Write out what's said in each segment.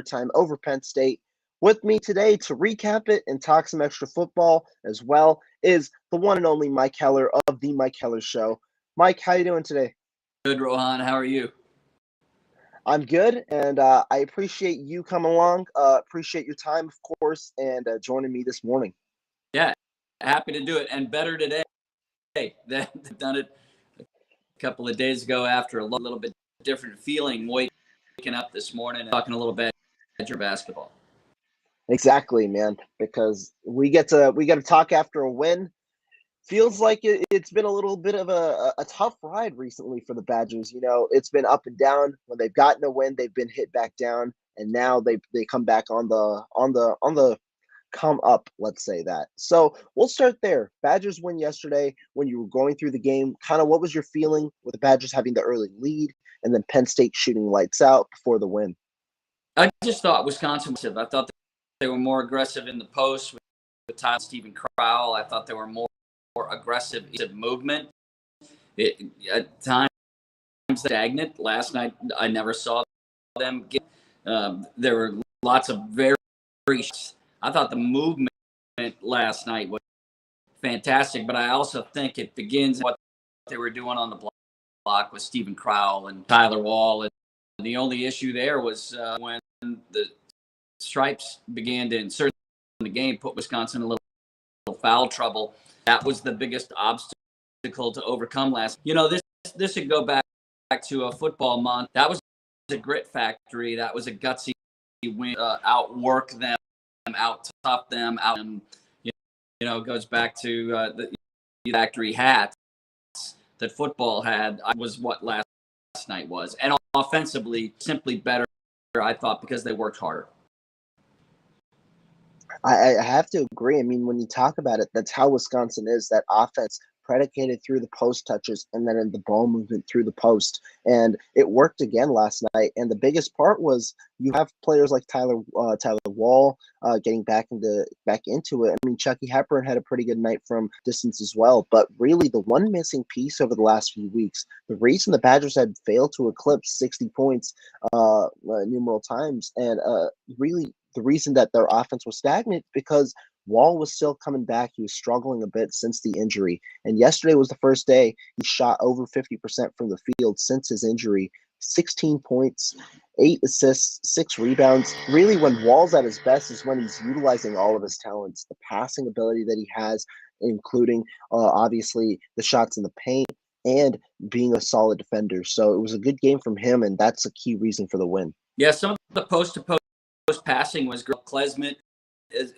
time over Penn State. With me today to recap it and talk some extra football as well is the one and only Mike Heller of The Mike Heller Show. Mike, how you doing today? Good, Rohan. How are you? I'm good, and I appreciate you coming along. Appreciate your time, of course, and joining me this morning. Yeah, happy to do it, and better today than done it a couple of days ago after a little bit different feeling. Waking up this morning and talking a little bit Badger basketball. Exactly, man. Because we get to talk after a win. Feels like it's been a little bit of a tough ride recently for the Badgers. You know, it's been up and down. When they've gotten a win, they've been hit back down, and now they come back on the come up. Let's say that. So we'll start there. Badgers win yesterday. When you were going through the game, kind of what was your feeling with the Badgers having the early lead, and then Penn State shooting lights out before the win? I just thought Wisconsin was. I thought they were more aggressive in the post with Tyler Stephen Crowell. I thought they were more aggressive movement. At times stagnant. Last night I never saw them get. There were lots of very. I thought the movement last night was fantastic, but I also think it begins what they were doing on the block with Stephen Crowell and Tyler Wahl. And the only issue there was when the stripes began to insert in the game, put Wisconsin in a little foul trouble. That was the biggest obstacle to overcome last. You know, this should go back to a football month. That was a grit factory. That was a gutsy win. Outwork them, out tough them, out. You know, goes back to the factory hats that football had. Was what last night was, and offensively, simply better. I thought because they worked harder. I have to agree. I mean, when you talk about it, that's how Wisconsin is, that offense predicated through the post touches and then in the ball movement through the post. And it worked again last night. And the biggest part was you have players like Tyler Wahl getting back into it. I mean, Chucky Hepburn had a pretty good night from distance as well. But really, the one missing piece over the last few weeks, the reason the Badgers had failed to eclipse 60 points numeral times, and really the reason that their offense was stagnant because Wahl was still coming back. He was struggling a bit since the injury. And yesterday was the first day he shot over 50% from the field since his injury. 16 points, 8 assists, 6 rebounds. Really, when Wahl's at his best is when he's utilizing all of his talents, the passing ability that he has, including obviously the shots in the paint and being a solid defender. So it was a good game from him, and that's a key reason for the win. Yeah, some of the post-to-post passing was great. Klesmit is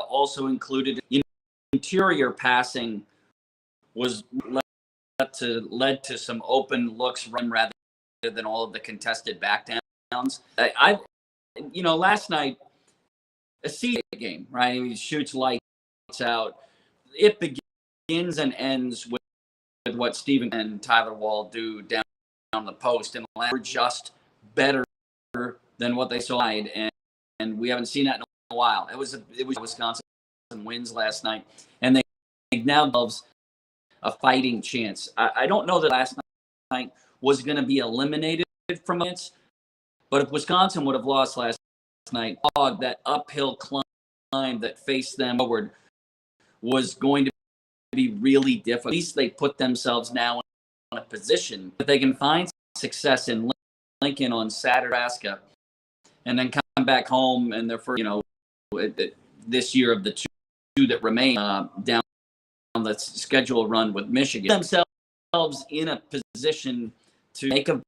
also included. Interior passing was led to some open looks rather than all of the contested backdowns. Last night, a seed game, right? He shoots lights out. It begins and ends with what Stephen and Tyler Wahl do down the post, and we're just better than what they saw, and we haven't seen that in a while. It was Wisconsin wins last night, and they now have a fighting chance. I don't know that last night was going to be eliminated from it, but if Wisconsin would have lost last night, that uphill climb that faced them forward was going to be really difficult. At least they put themselves now in a position that they can find success in Lincoln on Saturday, and then come back home and their first, this year of the two that remain down on the schedule run with Michigan, themselves in a position to make a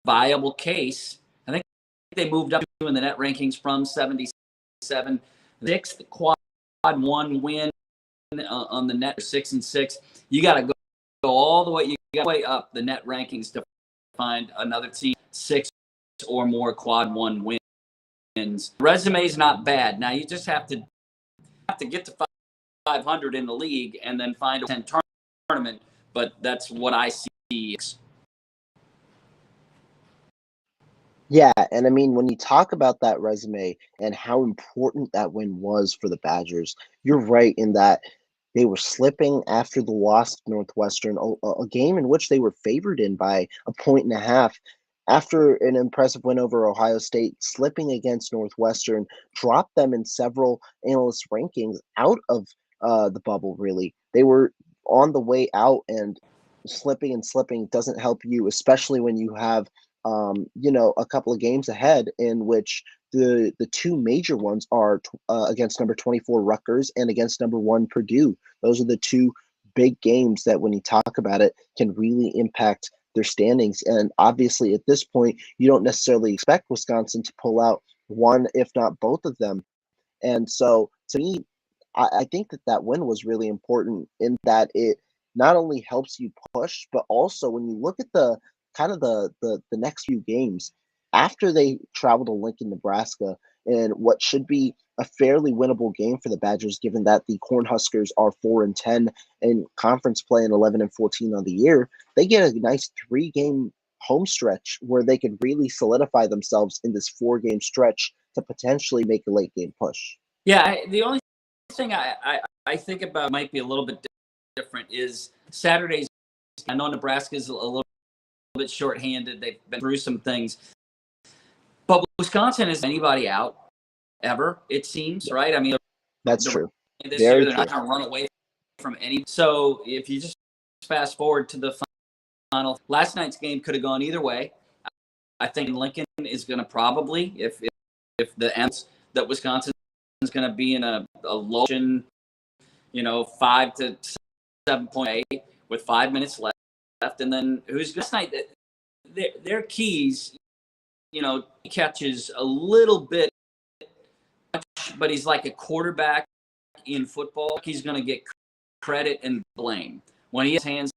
viable case. I think they moved up in the net rankings from 77, 6th quad 1 win on the net, 6-6. You got to go all the way. You got to way up the net rankings to find another team 6 or more quad 1 wins. Resume's not bad. Now you just have to get to 500 in the league and then find a 10 tournament. But that's what I see. Yeah, and I mean, when you talk about that resume and how important that win was for the Badgers, you're right in that they were slipping after the loss to Northwestern, a game in which they were favored in by 1.5 points. after an impressive win over Ohio State, slipping against Northwestern, dropped them in several analyst rankings out of the bubble, really. They were on the way out, and slipping and slipping doesn't help you, especially when you have, a couple of games ahead in which the two major ones are against number 24 Rutgers and against number 1 Purdue. Those are the two big games that, when you talk about it, can really impact their standings. And obviously, at this point, you don't necessarily expect Wisconsin to pull out one, if not both of them. And so, to me, I think that win was really important in that it not only helps you push, but also when you look at the kind of the next few games after they travel to Lincoln, Nebraska, and what should be a fairly winnable game for the Badgers, given that the Cornhuskers are 4-10 in conference play and 11-14 on the year. They get a nice 3-game home stretch where they could really solidify themselves in this 4-game stretch to potentially make a late game push. Yeah, the only thing I think about might be a little bit different is Saturdays. I know Nebraska's a little bit shorthanded. They've been through some things. But Wisconsin is anybody out ever, it seems, right? I mean, that's true. This Very year, they're true. not going to run away from any. So if you just fast forward to the final, last night's game could have gone either way. I think Lincoln is going to probably, if the ends that Wisconsin is going to be in a low, 5 to 7.8 with 5 minutes left, and then who's this night? Their keys. He catches a little bit, but he's like a quarterback in football. He's going to get credit and blame when he has hands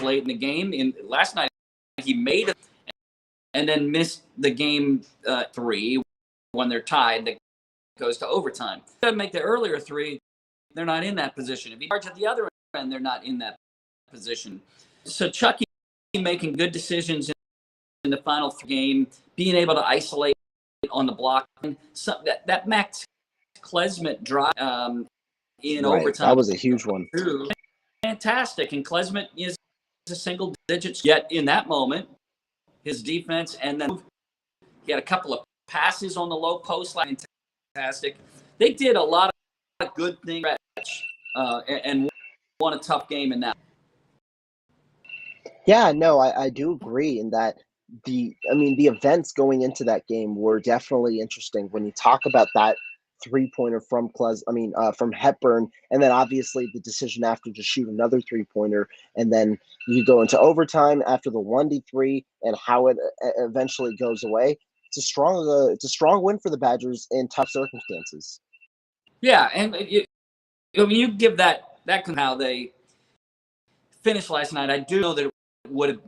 late in the game. Last night, he made it and then missed the game 3 when they're tied. That goes to overtime. If he doesn't make the earlier 3, they're not in that position. If he starts at the other end, they're not in that position. So Chucky making good decisions in the final game, being able to isolate on the block. So that Max Klesmit drive in overtime. That was a huge one. Too. Fantastic. And Klesmit is a single digits yet in that moment. His defense, and then he had a couple of passes on the low post line. Fantastic. They did a lot of good things and won a tough game in that. Yeah, no, I do agree in that the events going into that game were definitely interesting. When you talk about that 3-pointer from from Hepburn, and then obviously the decision after to shoot another 3-pointer, and then you go into overtime after the 1-3 and how it eventually goes away. It's a strong win for the Badgers in tough circumstances. Yeah, and you give that how they finished last night. I do know that it would have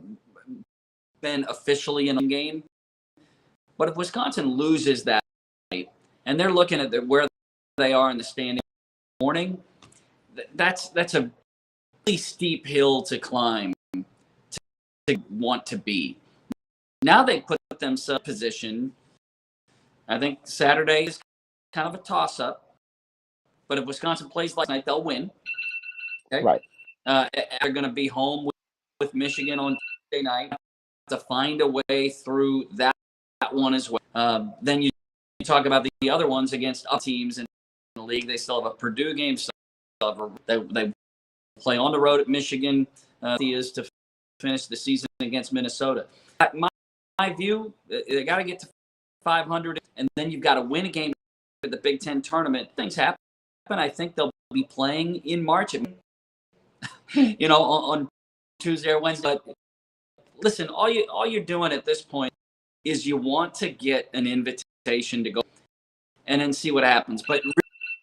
been officially in a game, but if Wisconsin loses that night and they're looking at where they are in the standing morning, that's a really steep hill to climb to want to be. Now they put themselves in position. I think Saturday is kind of a toss-up, but if Wisconsin plays last night, they'll win. Okay? Right. They're going to be home with Michigan on Tuesday night to find a way through that one as well. Then you talk about the other ones against other teams in the league. They still have a Purdue game. They play on the road at Michigan. Is to finish the season against Minnesota. My view, they got to get to 500, and then you've got to win a game at the Big Ten tournament. Things happen. I think they'll be playing in March. On Tuesday or Wednesday. But listen, all you're doing at this point is you want to get an invitation to go and then see what happens. But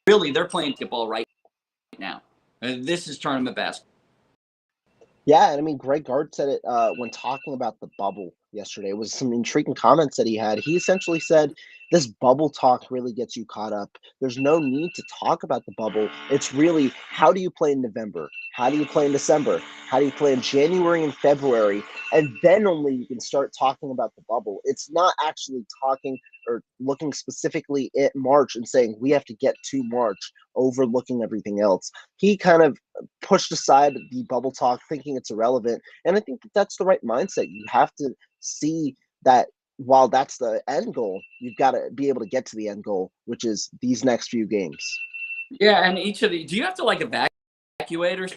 really, they're playing football right now. This is tournament basketball. Yeah, and Greg Gard said it when talking about the bubble yesterday. It was some intriguing comments that he had. He essentially said this bubble talk really gets you caught up. There's no need to talk about the bubble. It's really, how do you play in November? How do you play in December? How do you play in January and February? And then only you can start talking about the bubble. It's not actually talking or looking specifically at March and saying we have to get to March, overlooking everything else. He kind of pushed aside the bubble talk, thinking it's irrelevant. And I think that's the right mindset. You have to see that while that's the end goal, you've got to be able to get to the end goal, which is these next few games. Yeah, and each of the, do you have to like evacuate or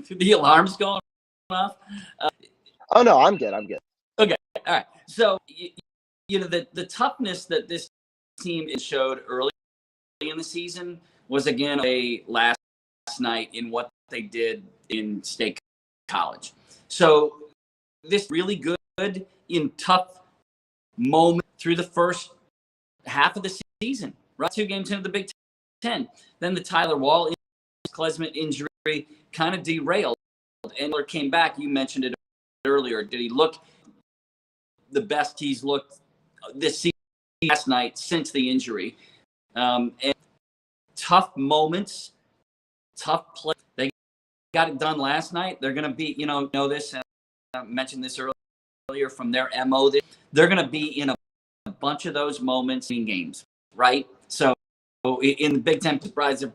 the alarms going off? Oh no, I'm good. I'm good. Okay, all right. So the toughness that this team showed early in the season was again a last night in what they did in State College. So this really good in tough moment through the first half of the season. Right, 2 games into the Big Ten. Then the Tyler Wahl Klesmit injury kind of derailed. And came back. You mentioned it earlier. Did he look the best he's looked this season last night since the injury? And tough moments, tough play. They got it done last night. They're going to be, know this, and I mentioned this earlier from their MO. They're going to be in a bunch of those moments in games, right? So in the Big Ten, surprise if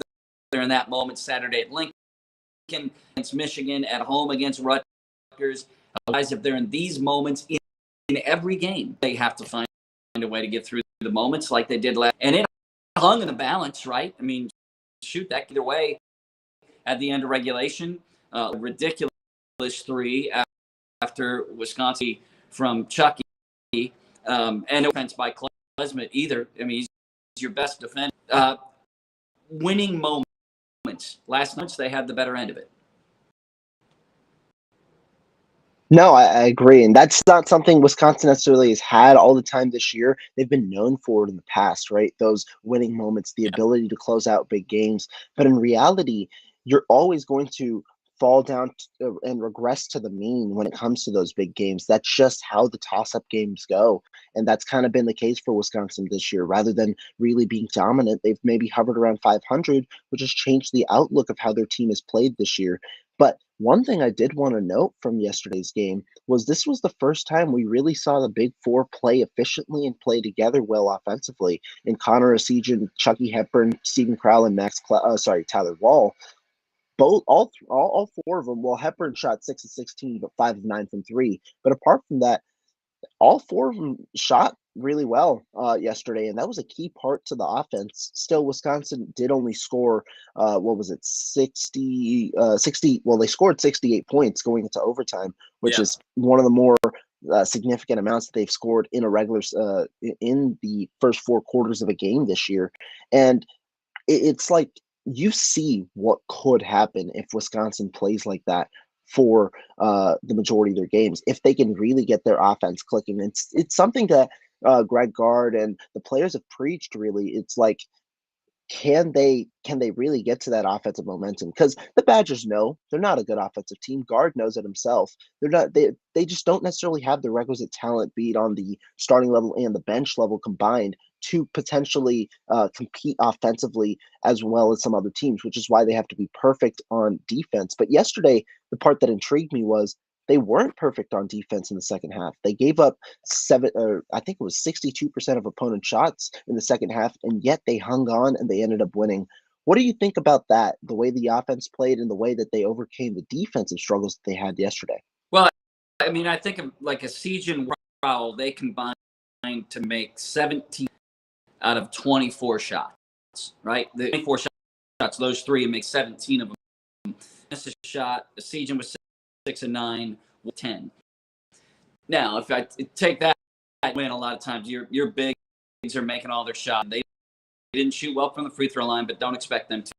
they're in that moment Saturday at Lincoln, against Michigan, at home against Rutgers. Otherwise, if they're in these moments in every game, they have to find a way to get through the moments like they did last. And it hung in the balance, right? I mean, shoot, that either way at the end of regulation. Ridiculous 3 after Wisconsin from Chucky. And no offense by Klesmit either. I mean, he's your best defender. Winning moments. Last night, they had the better end of it. No, I agree. And that's not something Wisconsin necessarily has had all the time this year. They've been known for it in the past, right? Those winning moments, the ability to close out big games. But in reality, you're always going to fall down and regress to the mean when it comes to those big games. That's just how the toss-up games go. And that's kind of been the case for Wisconsin this year. Rather than really being dominant, they've maybe hovered around 500, which has changed the outlook of how their team has played this year. But one thing I did want to note from yesterday's game was this was the first time we really saw the Big Four play efficiently and play together well offensively. In Connor Essegian, Chucky Hepburn, Stephen Crowell, and Tyler Wahl. All 4 of them. Well, Hepburn shot 6 of 16, but 5 of 9 from 3. But apart from that, all 4 of them shot really well yesterday, and that was a key part to the offense. Still, Wisconsin did only score, 60, well, they scored 68 points going into overtime, which is one of the more significant amounts that they've scored in in the first 4 quarters of a game this year. And it's like you see what could happen if Wisconsin plays like that for the majority of their games. If they can really get their offense clicking, it's something that Greg Gard and the players have preached. Really, it's like can they really get to that offensive momentum? Because the Badgers know they're not a good offensive team. Guard knows it himself. They're not. They just don't necessarily have the requisite talent, be it on the starting level and the bench level combined, to potentially compete offensively as well as some other teams. Which is why they have to be perfect on defense. But yesterday, the part that intrigued me was they weren't perfect on defense in the second half. They gave up I think it was 62% of opponent shots in the second half, and yet they hung on and they ended up winning. What do you think about that? The way the offense played and the way that they overcame the defensive struggles that they had yesterday. Well, I mean, I think of like Essegian and Rowell, they combined to make 17 out of 24 shots, right? The 24 shots, those 3, and make 17 of them. That's a shot. Essegian was 6 of 9, 10. Now, if I take that win, a lot of times your bigs are making all their shots. They didn't shoot well from the free throw line, but don't expect them to.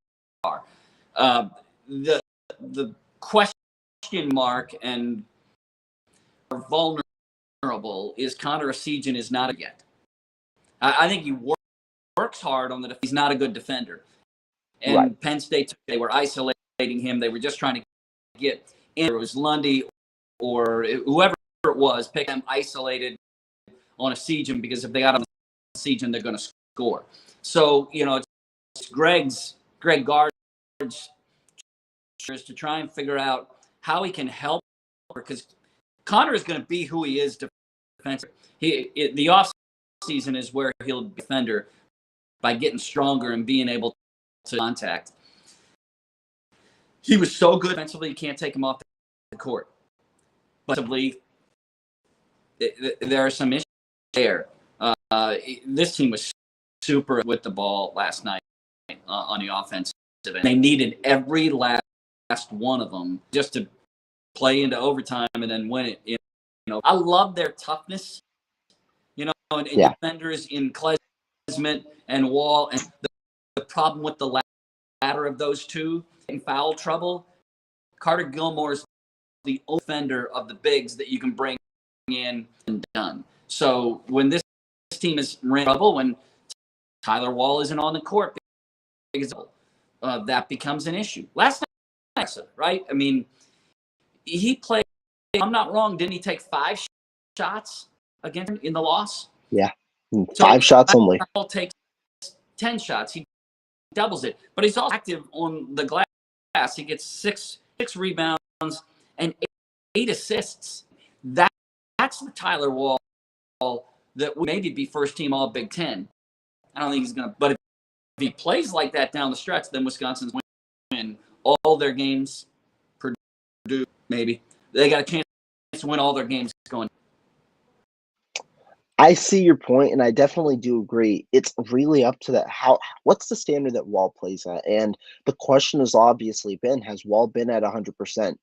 The question mark and vulnerable is Connor Essegian is not yet. I think he works hard on the defense. He's not a good defender. And right. Penn State, they were isolating him. They were just trying to get in. It was Lundy or whoever it was, pick them isolated on Essegian, because if they got on Essegian, they're going to score. So, it's Greg Gard's is to try and figure out how he can help, because Connor is going to be who he is defensively. The off season is where he'll be defender by getting stronger and being able to contact. He was so good defensively, you can't take him off the court. But there are some issues there. This team was super with the ball last night on the offensive end. They needed every last one of them just to play into overtime and then win it. You know, I love their toughness. You know, and defenders in Klesmit and Wahl, and the problem with the latter of those two in foul trouble. Carter Gilmore is the offender of the bigs that you can bring in and done. So when this team is in trouble, when Tyler Wahl isn't on the court, that becomes an issue. Last night, right? I mean, he played, if I'm not wrong, didn't he take 5 shots against him in the loss? Yeah, 5 shots only. Wahl takes 10 shots. He doubles it. But he's also active on the glass. He gets six rebounds and 8 assists. That's the Tyler Wahl that would maybe be first team all Big Ten. I don't think he's going to. But if he plays like that down the stretch, then Wisconsin's win all their games. Purdue, maybe. They got a chance to win all their games going. I see your point, and I definitely do agree. It's really up to that. What's the standard that Wahl plays at? And the question has obviously been, has Wahl been at 100%?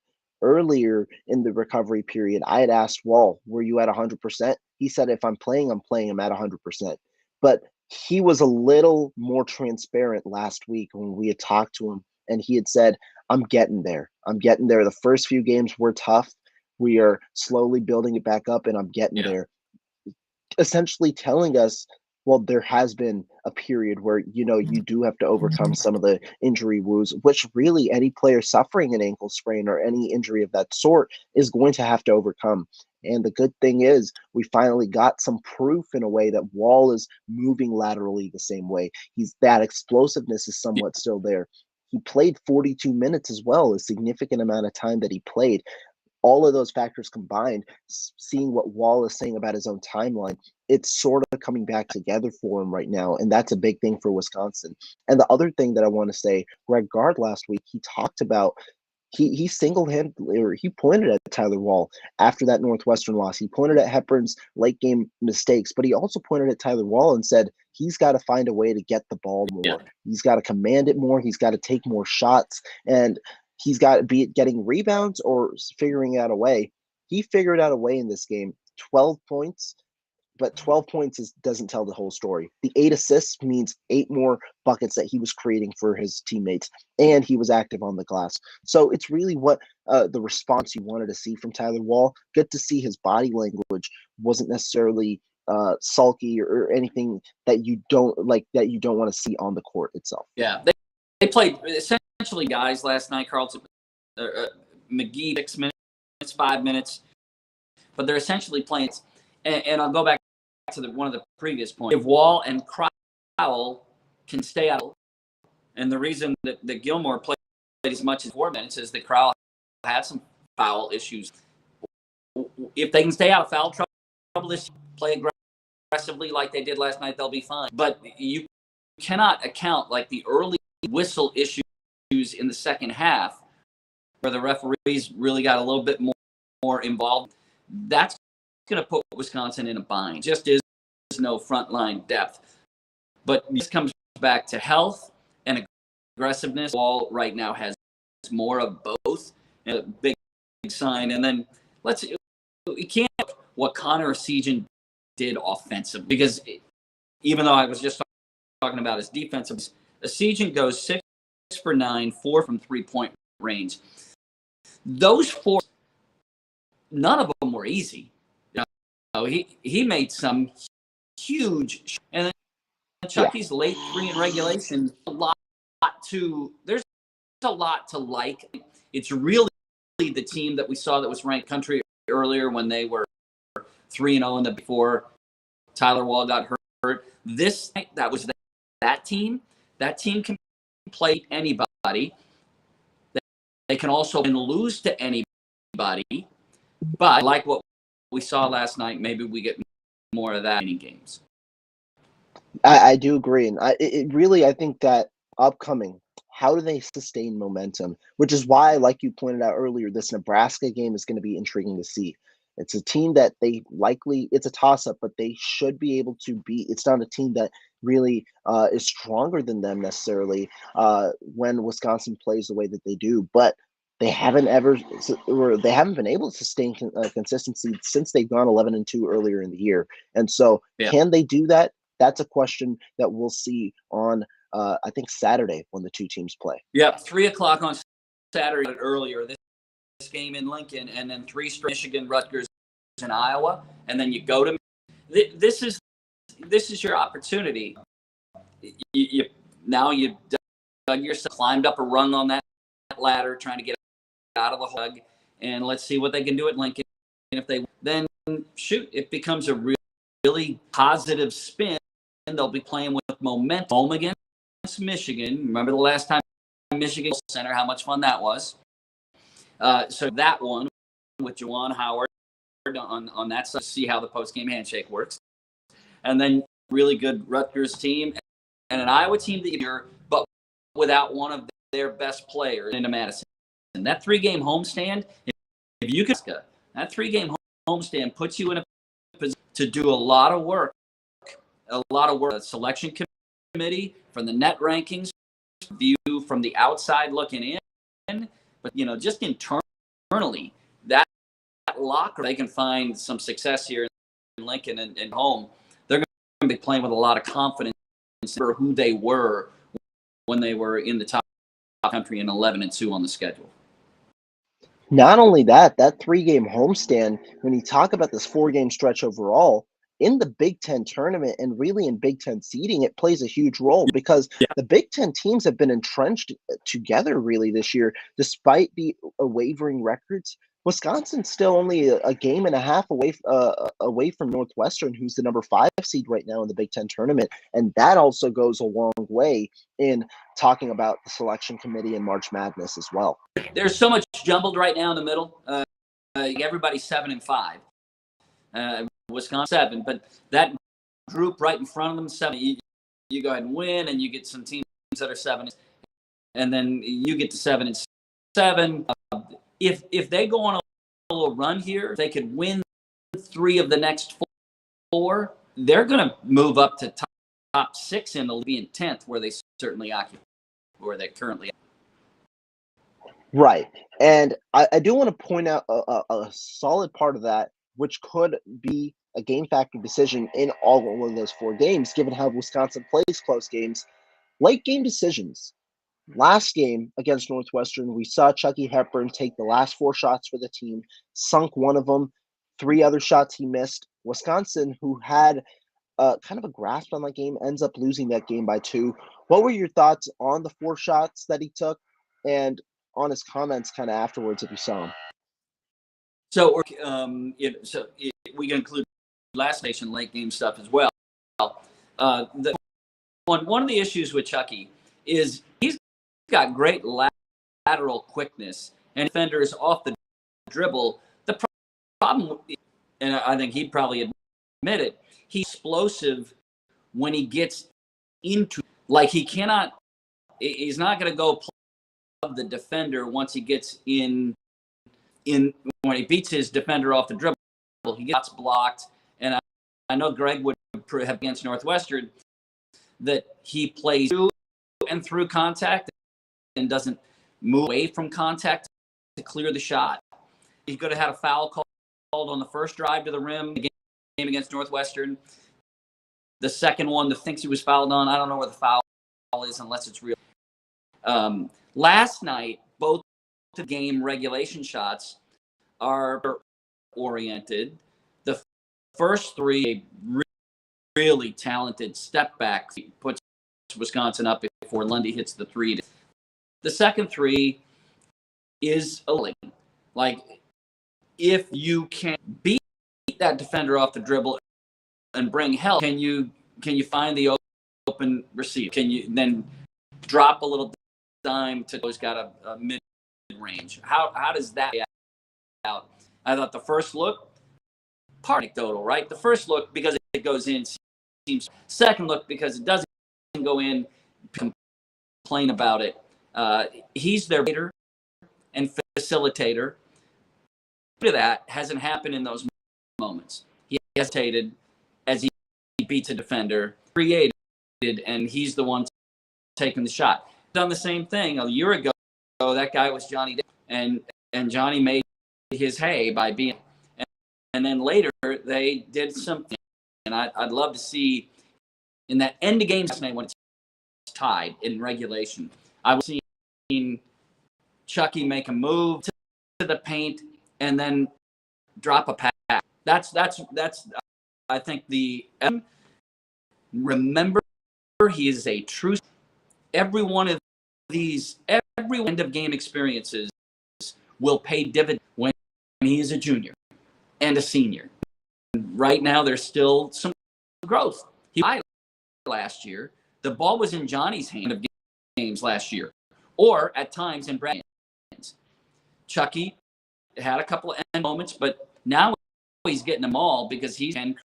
Earlier in the recovery period, I had asked Wahl, were you at 100%? He said, if I'm playing him at 100%. But he was a little more transparent last week when we had talked to him, and he had said, I'm getting there. The first few games were tough. We are slowly building it back up, and I'm getting there. Essentially telling us, well, there has been a period where, you do have to overcome some of the injury woes, which really any player suffering an ankle sprain or any injury of that sort is going to have to overcome. And the good thing is we finally got some proof in a way that Wahl is moving laterally the same way. That explosiveness is somewhat still there. He played 42 minutes as well, a significant amount of time that he played. All of those factors combined, seeing what Wahl is saying about his own timeline, it's sort of coming back together for him right now. And that's a big thing for Wisconsin. And the other thing that I want to say, Greg Gard last week, he talked about, he single-handedly, or he pointed at Tyler Wahl after that Northwestern loss. He pointed at Hepburn's late game mistakes, but he also pointed at Tyler Wahl and said, he's got to find a way to get the ball more. Yeah. He's got to command it more. He's got to take more shots. And he's got to be getting rebounds or figuring out a way. He figured out a way in this game, 12 points, but 12 points doesn't tell the whole story. The 8 assists means 8 more buckets that he was creating for his teammates, and he was active on the glass. So it's really what the response you wanted to see from Tyler Wahl. Good to see his body language wasn't necessarily sulky or anything that you don't want to see on the court itself. Yeah, they played essentially guys last night. Carlton, McGee 6 minutes, 5 minutes, but they're essentially playing. And I'll go back to one of the previous points. If Wahl and Crowell can stay out, and the reason that Gilmore played as much as 4 minutes is that Crowell had some foul issues. If they can stay out of foul trouble this year, play aggressively like they did last night, they'll be fine. But you cannot account like the early whistle issues in the second half where the referees really got a little bit more involved. That's going to put Wisconsin in a bind. Just is no frontline depth. But this comes back to health and aggressiveness. Wahl right now has more of both. A big sign. And then we can't what Connor Sejan did offensively, because even though I was just talking about his defensive, Sejan goes 6 for 9, 4 from 3-point range. Those 4, none of them were easy. He made some huge, and then Chucky's late 3 in regulation. There's a lot to like. It's really the team that we saw that was ranked country earlier when they were 3-0 in the before Tyler Wahl got hurt. That was that team. That team can play anybody. They can also lose to anybody. But like what we saw last night, maybe we get more of that in games. I do agree. And I think that upcoming, how do they sustain momentum? Which is why, like you pointed out earlier, this Nebraska game is going to be intriguing to see. It's a team that it's a toss up, but they should be able to beat. It's not a team that really is stronger than them necessarily when Wisconsin plays the way that they do. But they haven't been able to sustain consistency since they've gone 11-2 earlier in the year. And so, Yeah. can they do that? That's a question that we'll see on I think Saturday when the two teams play. Yeah, 3:00 on Saturday earlier. This game in Lincoln, and then 3 straight Michigan, Rutgers, and Iowa, and then you go to. This is your opportunity. You dug yourself, climbed up a rung on that ladder, trying to get out of the hug, and let's see what they can do at Lincoln. And if they then shoot, it becomes a really positive spin, and they'll be playing with momentum. Home against Michigan. Remember the last time Michigan Center, how much fun that was. So that one with Juwan Howard on that side, see how the post-game handshake works. And then really good Rutgers team and an Iowa team that you're, but without one of their best players into Madison. And that 3-game homestand, if you can, that 3-game homestand puts you in a position to do a lot of work. A selection committee from the net rankings, view from the outside looking in, but just internally, that locker, they can find some success here in Lincoln and home. They're going to be playing with a lot of confidence for who they were when they were in the top country and 11-2 on the schedule. Not only that 3-game homestand, when you talk about this 4-game stretch overall, in the Big Ten tournament and really in Big Ten seeding, it plays a huge role because the Big Ten teams have been entrenched together really this year, despite the wavering records. Wisconsin's still only a game and a half away from Northwestern, who's the number 5 seed right now in the Big Ten tournament, and that also goes a long way in talking about the selection committee and March Madness as well. There's so much jumbled right now in the middle. Everybody's 7-5. Wisconsin 7, but that group right in front of them 7. You go ahead and win, and you get some teams that are 7, and then you get to 7-7. If they go on a little run here, they could win 3 of the next 4. They're going to move up to top 6 in the league, in 10th, where they certainly occupy, where they currently. Right, and I do want to point out a solid part of that, which could be a game factor decision in all of those 4 games, given how Wisconsin plays close games. Late game decisions. Last game against Northwestern, we saw Chucky Hepburn take the last 4 shots for the team, sunk one of them, 3 other shots he missed. Wisconsin, who had kind of a grasp on that game, ends up losing that game by 2. What were your thoughts on the 4 shots that he took and on his comments kind of afterwards if you saw him? So, we can include last nation late game stuff as well. One of the issues with Chucky is he's got great lateral quickness and defenders off the dribble. The problem, and I think he'd probably admit it, he's explosive when he gets into, like he's not going to go play the defender once he gets in when he beats his defender off the dribble. He gets blocked, and I know Greg would have against Northwestern that he plays through and through contact and doesn't move away from contact to clear the shot. He could have had a foul called on the first drive to the rim, the game against Northwestern. The second one, the thinks he was fouled on, I don't know where the foul is unless it's real. Last night, both the game regulation shots are oriented. The first 3, really talented step back, puts Wisconsin up before Lundy hits the 3. The second 3 is a link. Like, if you can beat that defender off the dribble and bring help, can you find the open receiver? Can you then drop a little dime to who's got a mid range? How does that play out? I thought the first look, part anecdotal, right? The first look, because it goes in, seems. Second look, because it doesn't go in, complain about it. He's their leader and facilitator, that hasn't happened in those moments. He hesitated as he beats a defender, created, and he's the one taking the shot. Done the same thing a year ago. That guy was Johnny, and Johnny made his hay by being. And then later they did something, and I'd love to see in that end of game tonight when it's tied in regulation. I was seeing Chucky make a move to the paint and then drop a pass. That's I think remember he is a true. Every one of these, every end of game experiences will pay dividends when he is a junior and a senior. Right now, there's still some growth. He last year, the ball was in Johnny's hand of games last year, or at times in Brad's hands. Chucky had a couple of end moments, but now he's getting them all because he can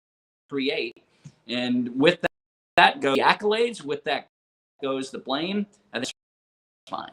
create. And with that goes the accolades, with that goes the blame, and that's fine.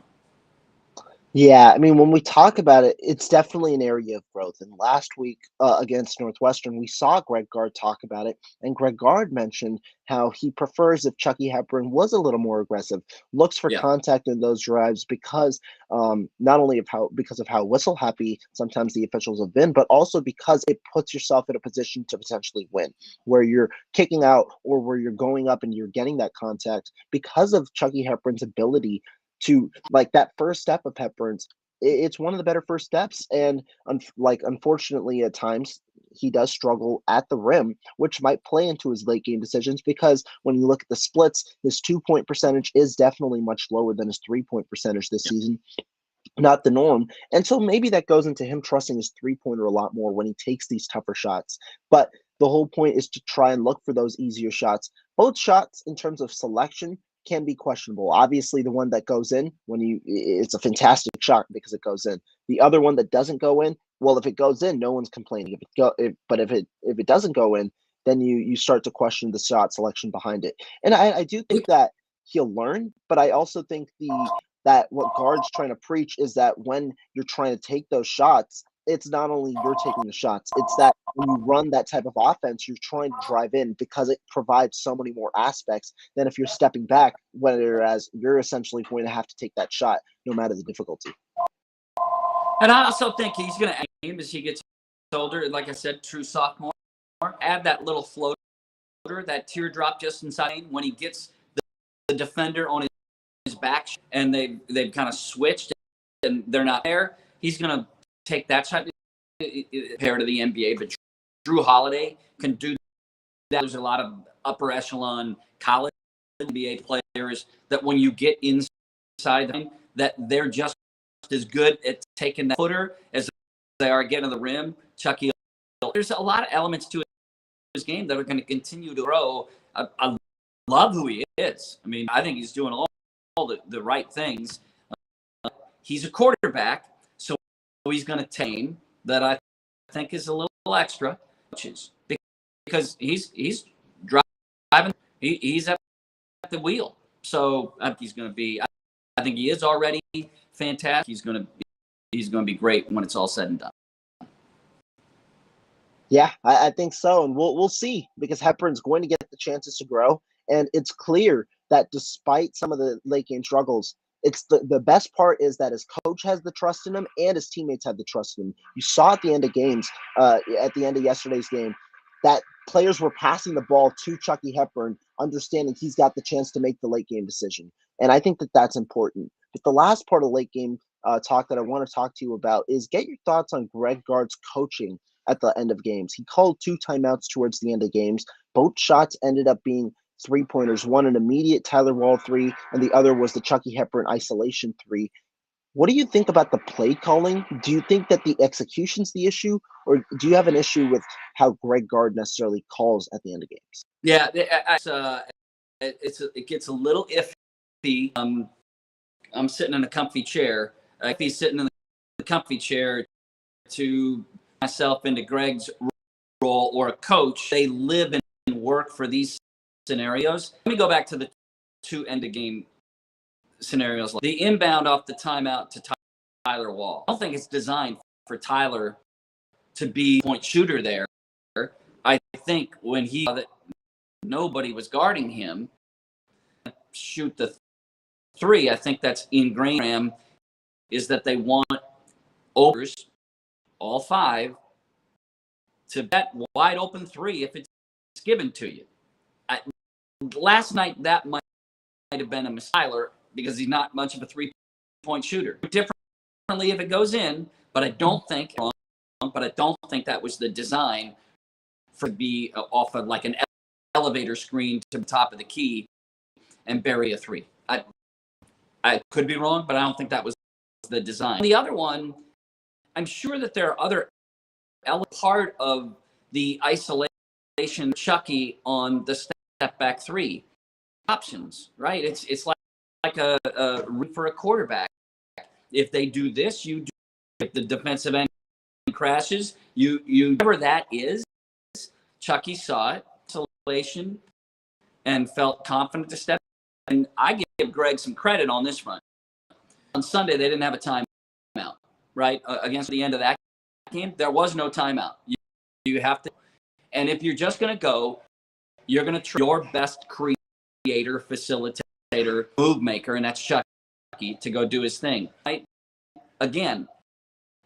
Yeah, I mean, when we talk about it, it's definitely an area of growth. And last week against Northwestern, we saw Greg Gard talk about it, and Greg Gard mentioned how he prefers if Chucky Hepburn was a little more aggressive, looks for contact in those drives because not only because of how whistle happy sometimes the officials have been, but also because it puts yourself in a position to potentially win, where you're kicking out or where you're going up and you're getting that contact because of Chucky Hepburn's ability to, like, that first step of Hepburn's. It's one of the better first steps, and unfortunately at times he does struggle at the rim, which might play into his late game decisions, because when you look at the splits, his 2-point percentage is definitely much lower than his 3-point percentage this season. Not the norm. And so maybe that goes into him trusting his three-pointer a lot more when he takes these tougher shots. But the whole point is to try and look for those easier shots. Both shots in terms of selection can be questionable. Obviously, the one that goes in it's a fantastic shot because it goes in. The other one that doesn't go in, well, if it goes in, no one's complaining. But if it doesn't go in, then you start to question the shot selection behind it. And I do think that he'll learn, but I also think that what Gard's trying to preach is that when you're trying to take those shots, it's not only you're taking the shots, it's that when you run that type of offense, you're trying to drive in because it provides so many more aspects than if you're stepping back, whereas you're essentially going to have to take that shot no matter the difficulty. And I also think he's going to aim as he gets older. Like I said, true sophomore. Add that little floater, that teardrop just inside when he gets the defender on his back and they've kind of switched and they're not there. He's going to take that shot compared to the NBA, but Drew Holiday can do that. There's a lot of upper echelon college NBA players that when you get inside them, that they're just as good at taking that footer as they are getting to the rim. Chucky, there's a lot of elements to his game that are going to continue to grow. I love who he is. I mean, I think he's doing all the right things. He's a quarterback, so he's going to tame that. I think is a little extra, because he's driving. He's at the wheel, so I think he's going to be. I think he is already fantastic. He's going to be great when it's all said and done. Yeah, I think so, and we'll see, because Hepburn's going to get the chances to grow, and it's clear that despite some of the late game struggles, it's the best part is that his coach has the trust in him and his teammates have the trust in him. You saw at the end of games, at the end of yesterday's game, that players were passing the ball to Chucky Hepburn, understanding he's got the chance to make the late game decision, and I think that that's important. But the last part of late game talk that I want to talk to you about is get your thoughts on Greg Gard's coaching at the end of games. He called 2 timeouts towards the end of games. Both shots ended up being three-pointers, one an immediate Tyler Wahl 3, and the other was the Chucky Hepburn isolation 3. What do you think about the play calling? Do you think that the execution's the issue, or do you have an issue with how Greg Gard necessarily calls at the end of games? Yeah, it gets a little iffy. I'm sitting in a comfy chair. If he's sitting in the comfy chair to myself into Greg's role or a coach, they live and work for these scenarios. Let me go back to the 2 end of game scenarios. The inbound off the timeout to Tyler Wahl. I don't think it's designed for Tyler to be point shooter there. I think when he saw that nobody was guarding him, shoot the three, I think that's ingrained in him, is that they want overs, all five, to bet wide open three if it's given to you. Last night, that might have been a mistyler because he's not much of a three-point shooter. Differently if it goes in, but I don't think that was the design for it to be off of like an elevator screen to the top of the key and bury a three. I could be wrong, but I don't think that was the design. The other one, I'm sure that there are other part of the isolation Chucky on the step back three options, right? It's like a room for a quarterback. If they do this, you do. If the defensive end crashes, you whatever that is. Chucky saw it, isolation, and felt confident to step. And I give Greg some credit on this front. On Sunday, they didn't have a timeout, right? Against the end of that game, there was no timeout. You have to, and if you're just going to go, you're going to try your best creator, facilitator, move maker, and that's Chucky, to go do his thing. Right? Again,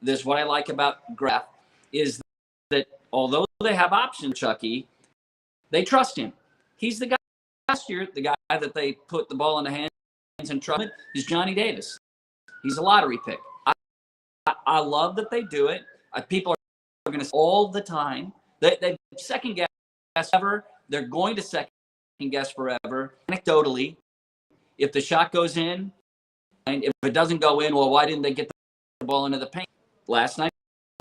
this is what I like about Graf is that although they have option Chucky, they trust him. He's the guy last year, the guy that they put the ball in the hands and trust is Johnny Davis. He's a lottery pick. I love that they do it. People are going to all the time. They second guess ever. They're going to second guess forever. Anecdotally, if the shot goes in, and if it doesn't go in, well, why didn't they get the ball into the paint? Last night,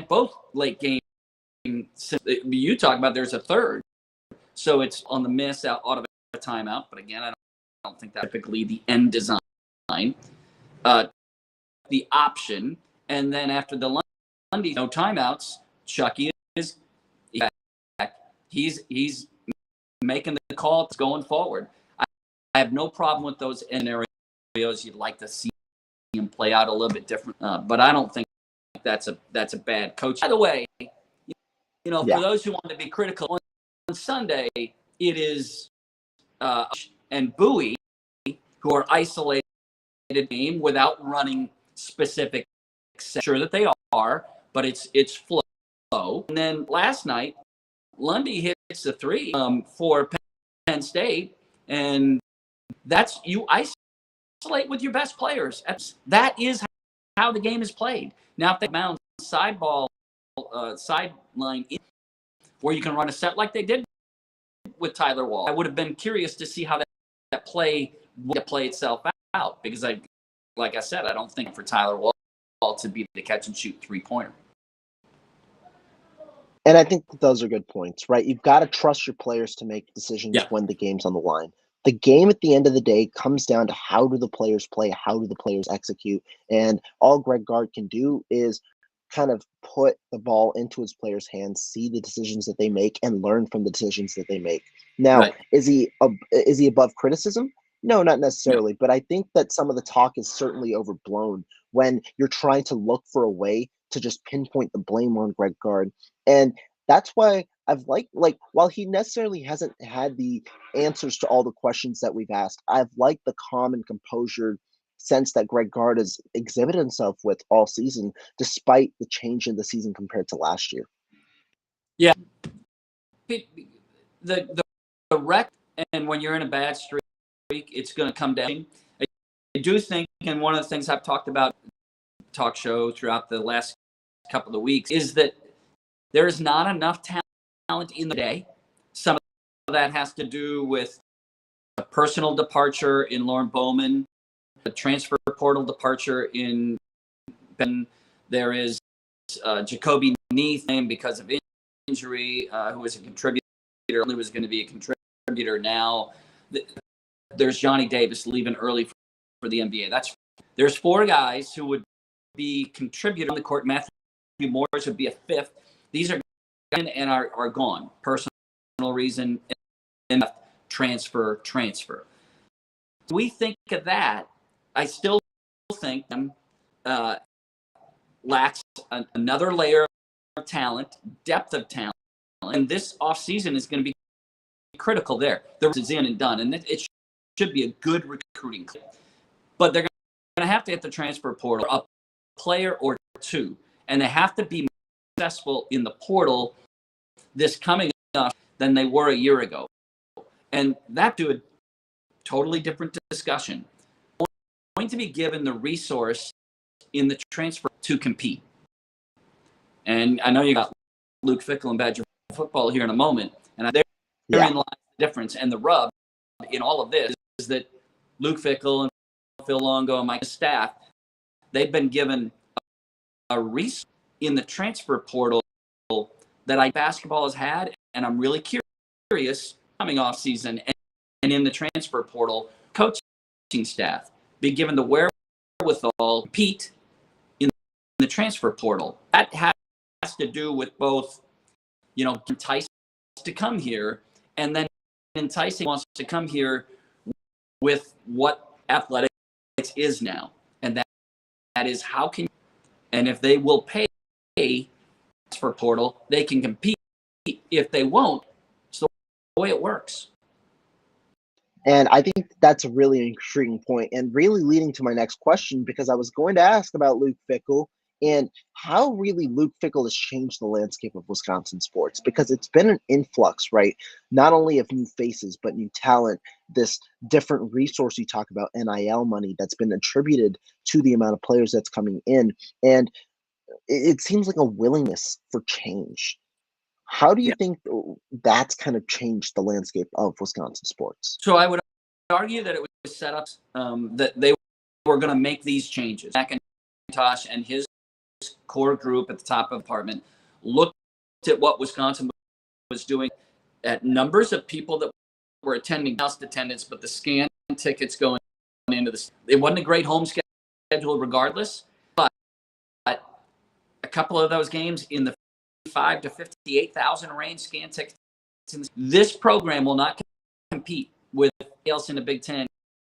both late game. You talk about there's a third, so it's on the miss out of a timeout. But again, I don't think that's typically the end design. The option, and then after the Lundy, no timeouts. Chucky is he's making the call. It's going forward. I have no problem with those scenarios. You'd like to see him play out a little bit different, but I don't think that's a bad coach. By the way, for those who want to be critical, on Sunday it is and Bowie who are isolated game without running specific. Sure that they are, but it's flow. And then last night, Lundy hits the three for Penn State, and that's you isolate with your best players. That is how the game is played. Now, if they bounce sideline in, where you can run a set like they did with Tyler Wahl, I would have been curious to see how that play would play itself out, because like I said, I don't think for Tyler Wahl to be the catch and shoot three-pointer. And I think that those are good points, right? You've got to trust your players to make decisions when the game's on the line. The game at the end of the day comes down to how do the players play, how do the players execute, and all Greg Gard can do is kind of put the ball into his players' hands, see the decisions that they make, and learn from the decisions that they make. Now, is he above criticism? No, not necessarily, but I think that some of the talk is certainly overblown when you're trying to look for a way to just pinpoint the blame on Greg Gard. And that's why I've liked, while he necessarily hasn't had the answers to all the questions that we've asked, I've liked the calm and composure sense that Greg Gard has exhibited himself with all season, despite the change in the season compared to last year. Yeah. The wreck, and when you're in a bad streak, it's going to come down. I do think, and one of the things I've talked about talk show throughout the last couple of weeks is that there is not enough talent in the day. Some of that has to do with a personal departure in Lauren Bowman, a transfer portal departure in Ben. There is Jacoby Neath because of injury, who was a contributor, only was going to be a contributor now. There's Johnny Davis leaving early for the NBA. There's four guys who would be contributors on the court. Matthew Morris would be a fifth. These are and are gone. Personal reason and transfer. We think of that. I still think them lacks another layer talent, depth of talent, and this offseason is going to be critical there. The is in and done, and it should be a good recruiting class. But they're going to have to hit the transfer portal, a player or two, and they have to be successful in the portal this coming up than they were a year ago. And that to a totally different discussion. Going to be given the resource in the transfer to compete. And I know you got Luke Fickell and Badger football here in a moment, and therein lies the difference. And the rub in all of this is that Luke Fickell and Phil Longo and my staff, they've been given a resource in the transfer portal that basketball has had, and I'm really curious coming off season and in the transfer portal, coaching staff be given the wherewithal to compete in the transfer portal. That has to do with both, enticing to come here, and then enticing wants to come here with what athletics is now, and that is how can, and if they will pay for portal, they can compete. If they won't, it's the way it works. And I think that's a really intriguing point, and really leading to my next question, because I was going to ask about Luke Fickell and how really Luke Fickell has changed the landscape of Wisconsin sports, because it's been an influx, right? Not only of new faces, but new talent, this different resource you talk about, NIL money that's been attributed to the amount of players that's coming in. And it seems like a willingness for change. How do you think that's kind of changed the landscape of Wisconsin sports? So I would argue that it was set up that they were going to make these changes. McIntosh and his core group at the top of the department looked at what Wisconsin was doing, at numbers of people that were attending, house attendance, but the scan tickets going into this. It wasn't a great home schedule regardless, but a couple of those games in the 5 to 58,000 range scan tickets. This program will not compete with else in the Big Ten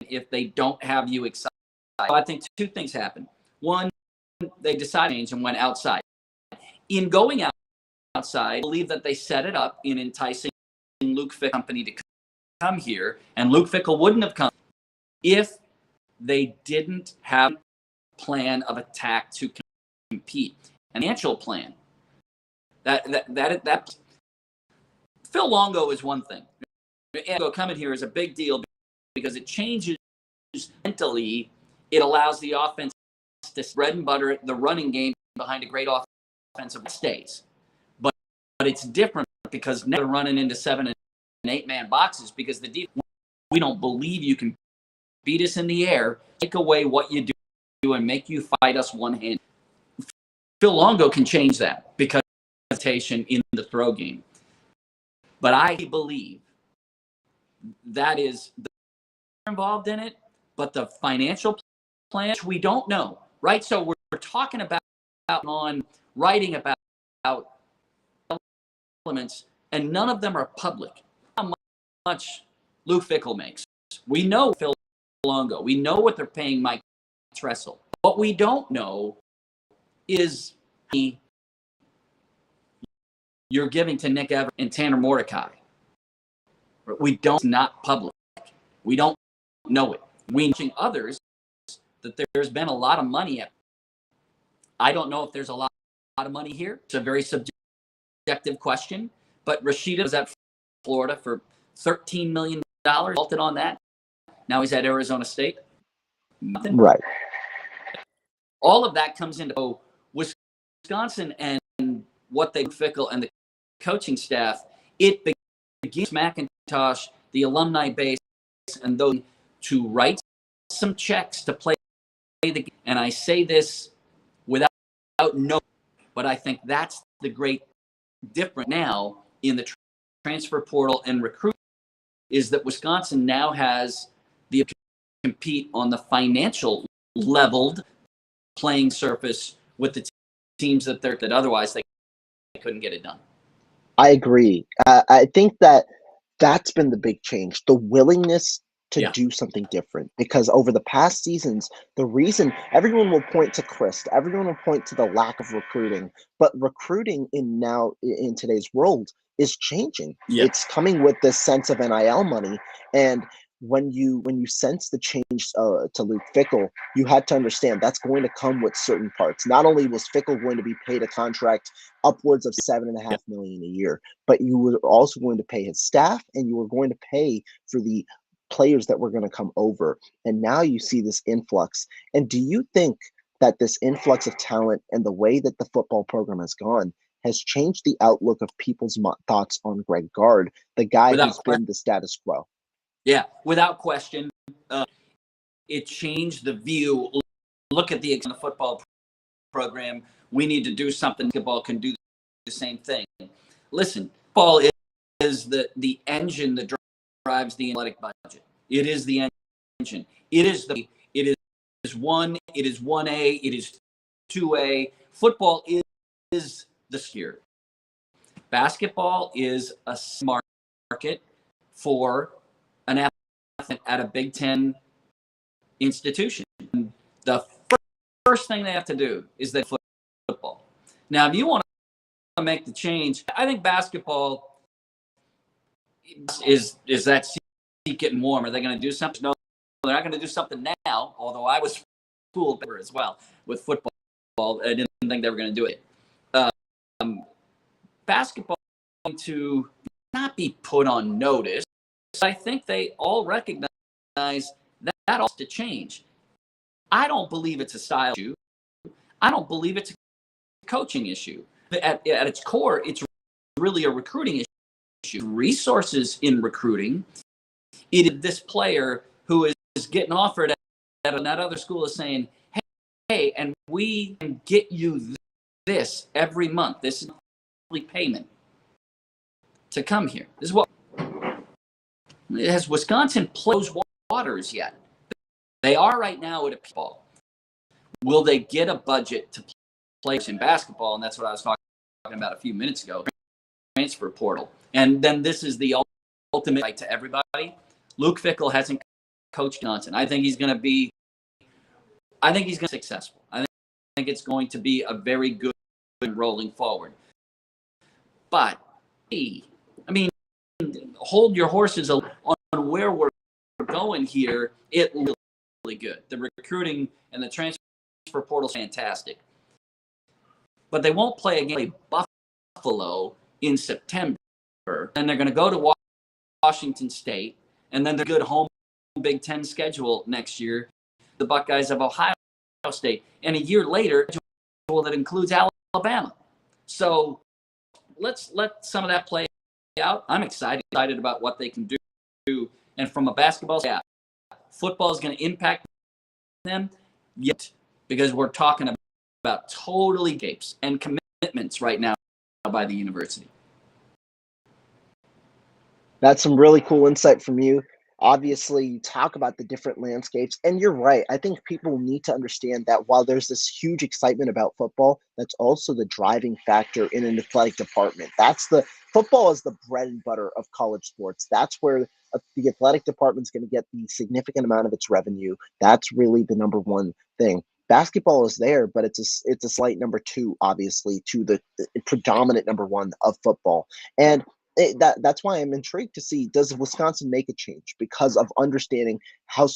if they don't have you excited. So I think two things happened. One, they decided and went outside. In going outside, I believe that they set it up in enticing Luke Fickell company to come here, and Luke Fickell wouldn't have come if they didn't have a plan of attack to compete, an financial plan. That Phil Longo is one thing. And coming here is a big deal because it changes mentally. It allows the offense to bread and butter the running game behind a great offensive stays. But it's different because now they're running into 7 and 8 man boxes because the defense, we don't believe you can beat us in the air, take away what you do, and make you fight us one hand. Phil Longo can change that because in the throw game. But I believe that is involved in it, but the financial plan, we don't know, right? So we're talking about writing about elements, and none of them are public. How much Luke Fickell makes. We know Phil Longo. We know what they're paying Mike Tressel. What we don't know is you're giving to Nick Evers and Tanner Mordecai. We don't, it's not public. We don't know it. We know others that there's been a lot of money at. I don't know if there's a lot of money here. It's a very subjective question, but Rashida was at Florida for $13 million, vaulted on that. Now he's at Arizona State. Nothing. Right. All of that comes into Wisconsin and what they Fickell and the coaching staff. It begins McIntosh, the alumni base, and those to write some checks to play the game. And I say this without knowing, but I think that's the great difference now in the transfer portal and recruit is that Wisconsin now has the compete on the financial leveled playing surface with the teams that otherwise they couldn't get it done. I agree. I think that's been the big change, the willingness to Yeah. do something different, because over the past seasons, the reason everyone will point to Christ, everyone will point to the lack of recruiting, but recruiting in today's world is changing. Yeah. It's coming with this sense of NIL money, and when you sense the change to Luke Fickell, you had to understand that's going to come with certain parts. Not only was Fickell going to be paid a contract upwards of $7.5 million a year, but you were also going to pay his staff, and you were going to pay for the players that were going to come over. And now you see this influx. And do you think that this influx of talent and the way that the football program has gone has changed the outlook of people's thoughts on Greg Gard, the guy Without who's been the status quo? Yeah, without question. It changed the view. Look at the football program. We need to do something. Basketball can do the same thing. Listen, football is the engine that drives the athletic budget. It is the engine. It is 1A, it is 2A. Football is the sphere. Basketball is a market for an athlete at a Big Ten institution. The first thing they have to do is they football. Now, if you want to make the change, I think basketball is that seat getting warm. Are they going to do something? No, they're not going to do something now, although I was fooled as well with football. I didn't think they were going to do it. Basketball to not be put on notice. I think they all recognize that has to change. I don't believe it's a style issue. I don't believe it's a coaching issue. At its core, it's really a recruiting issue. Resources in recruiting. It is this player who is getting offered at that other school is saying, hey, and we can get you this every month. This is monthly payment to come here. This is what has Wisconsin closed waters yet? They are right now at a ball. Will they get a budget to play in basketball? And that's what I was talking about a few minutes ago. Transfer portal. And then this is the ultimate right to everybody. Luke Fickell hasn't coached Wisconsin. I think he's going to be successful. I think it's going to be a very good rolling forward. But, I mean, hold your horses on where we're going here. It really good. The recruiting and the transfer portal is fantastic. But they won't play against Buffalo in September. And they're going to go to Washington State. And then they're good home Big Ten schedule next year. The Buckeyes of Ohio State. And a year later, that includes Alabama. So let's let some of that play out. I'm excited about what they can do. And from a basketball standpoint, football is going to impact them yet, because we're talking about totally gapes and commitments right now by the university. That's some really cool insight from you. Obviously, you talk about the different landscapes, and you're right. I think people need to understand that while there's this huge excitement about football, that's also the driving factor in an athletic department. Football is the bread and butter of college sports. That's where the athletic department is going to get the significant amount of its revenue. That's really the number one thing. Basketball is there, but it's a slight number two, obviously, to the predominant number one of football. And that's why I'm intrigued to see, does Wisconsin make a change, because of understanding how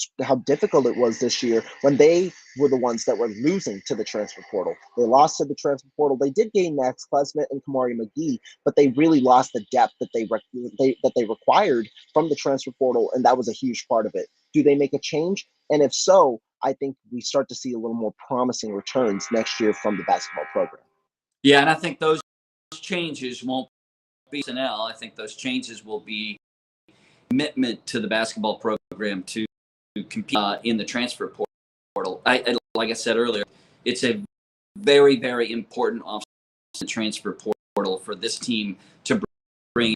difficult it was this year when they were the ones that were losing to the transfer portal. They lost to the transfer portal. They did gain Max Klesmit and Kamari McGee, but they really lost the depth that they required from the transfer portal, and that was a huge part of it. Do they make a change? And if so, I think we start to see a little more promising returns next year from the basketball program. Yeah, and I think those changes won't be personnel. I think those changes will be commitment to the basketball program to compete in the transfer portal. Like I said earlier, it's a very, very important off-season transfer portal for this team to bring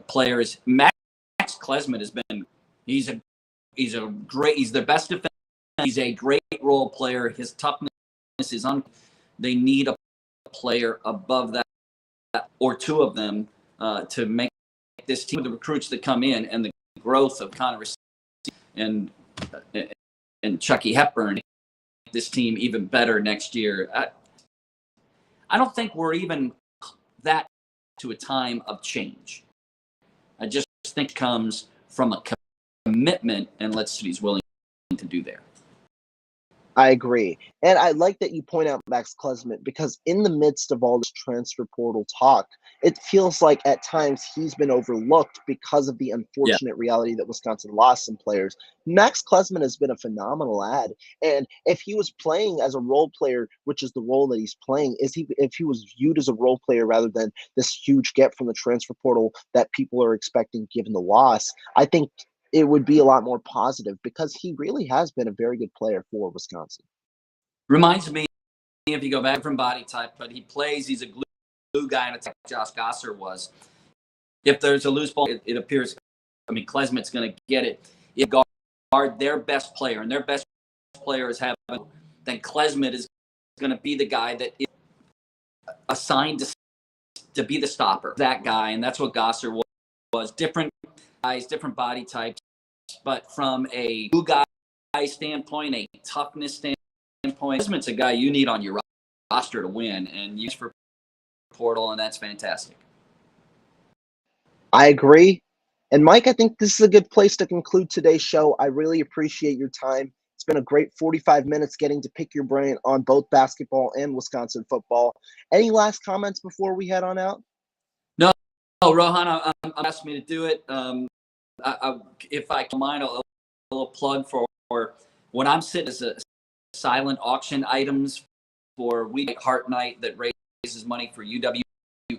players. Max Klesmit has been he's the best defender. He's a great role player. His toughness is they need a player above that, or two of them, to make this team, the recruits that come in and the growth of Connor and Chucky Hepburn this team even better next year. I don't think we're even that to a time of change. I just think it comes from a commitment, and let's see what he's willing to do there. I agree. And I like that you point out Max Klesmit because in the midst of all this transfer portal talk, it feels like at times he's been overlooked because of the Yeah. unfortunate reality that Wisconsin lost some players. Max Klesmit has been a phenomenal ad. And if he was playing as a role player, which is the role that he's playing, if he was viewed as a role player rather than this huge get from the transfer portal that people are expecting given the loss, I think it would be a lot more positive because he really has been a very good player for Wisconsin. Reminds me, if you go back from body type, but he's a glue guy, and it's like Josh Gosser was. If there's a loose ball, it appears, Klesmit's going to get it. If guard their best player, and their best player is having, then Klesmit is going to be the guy that is assigned to be the stopper, that guy, and that's what Gosser was. Different guys, different body types, but from a glue guy standpoint, a toughness standpoint, Klesmit's a guy you need on your roster to win, and use for portal, and that's fantastic. I agree. And Mike, I think this is a good place to conclude today's show. I really appreciate your time. It's been a great 45 minutes getting to pick your brain on both basketball and Wisconsin football. Any last comments before we head on out? No, Rohan, I'm asking me to do it. If I can mind, a little plug for when I'm sitting as a silent auction items for We Heart Night that raises money for UW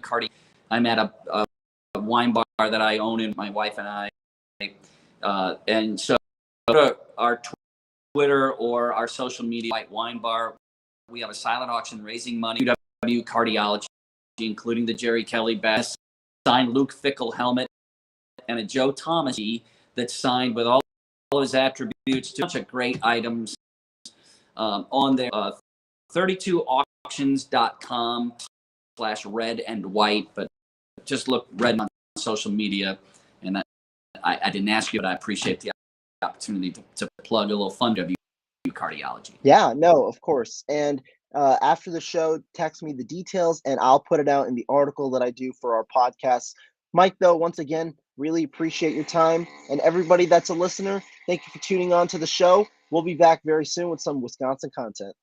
Cardi. I'm at a wine bar that I own, and my wife and I. And so go to our Twitter or our social media, like Wine Bar. We have a silent auction raising money for UW Cardiology, including the Jerry Kelly badge, signed Luke Fickell helmet, and a Joe Thomas that's signed with all his attributes. A bunch of great items on there. 32auctions.com/red and white, but just look red on social media. And I didn't ask you, but I appreciate the opportunity to plug a little fun W Cardiology. Yeah, no, of course. And after the show, text me the details and I'll put it out in the article that I do for our podcast. Mike, though, once again, really appreciate your time. And everybody that's a listener, thank you for tuning on to the show. We'll be back very soon with some Wisconsin content.